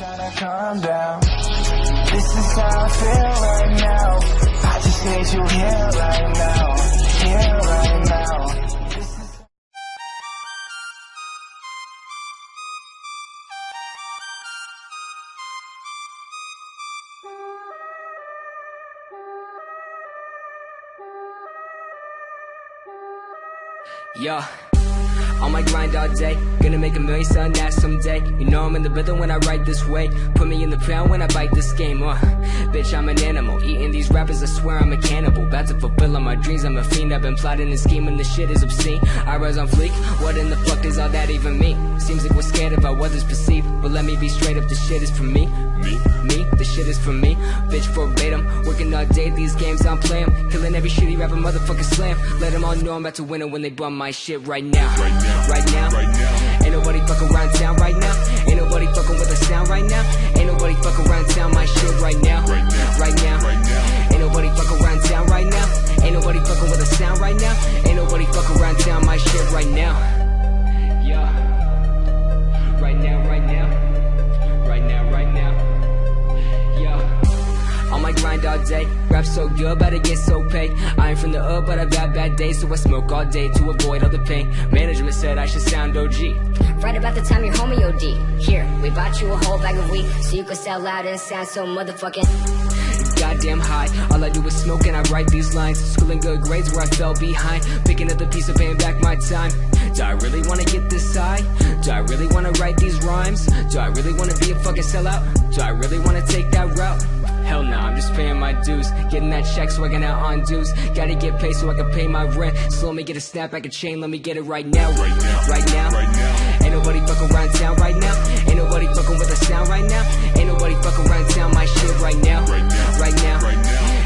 Tryna calm down. This is how I feel right now. I just need you here right now. Here right now. Yeah, on my grind all day, gonna make $1 million, son, that someday. You know I'm in the rhythm when I write this way. Put me in the pound when I bite this game, bitch, I'm an animal, eating these rappers, I swear I'm a cannibal. About to fulfill all my dreams, I'm a fiend. I've been plotting and scheming, this shit is obscene. I rise on fleek, what in the fuck does all that even mean? Seems like we're scared about what others perceive, but let me be straight up, this shit is for me. Me, this shit is for me. Bitch, verbatim, working all day, these games I'm playing. Killing every shitty rapper, motherfucker slam. Let them all know I'm about to win it when they bum my shit right now. Right now. Ain't nobody fucking around town right now. Ain't nobody fucking with the sound right now. Ain't nobody fucking around town my shit right now. Right now. Ain't nobody fucking around town right now. Ain't nobody fucking with the sound right now. Ain't nobody fucking around town my shit right now. Yeah. Right now. On my grind all day, rap so good, but I get so paid. I ain't from the hood, but I've had bad days, so I smoke all day to avoid all the pain. Management said I should sound OG. Right about the time your homie OD. Here, we bought you a whole bag of weed, so you could sell loud and sound so motherfucking goddamn high. All I do is smoke and I write these lines. Schooling good grades where I fell behind. Picking up the piece of paying back my time. Do I really wanna get this high? Do I really wanna write these rhymes? Do I really wanna be a fucking sellout? Do I really wanna take that route? Hell no, I'm just paying my dues. Getting that check so I can out on dues. Gotta get paid so I can pay my rent. So let me get a snapback, a chain, let me get it right now. Right now. Ain't nobody fucking around town right now. Ain't nobody fucking with the sound right now. Ain't nobody fucking around town my shit right now. Right now.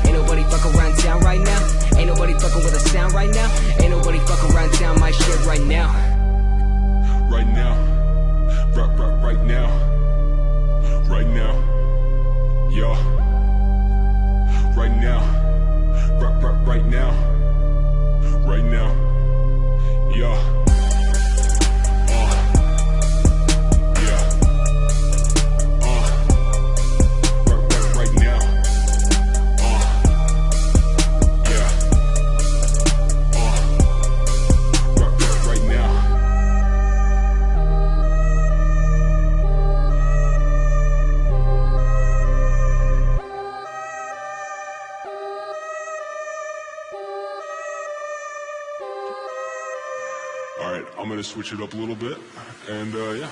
Ain't nobody fucking around town right now. Ain't nobody fucking with the sound right now. Ain't nobody fucking around town my shit right now. Right now. Right now. Right now. Yeah. Right now, right now, right now, yeah. All right, I'm gonna switch it up a little bit, and yeah.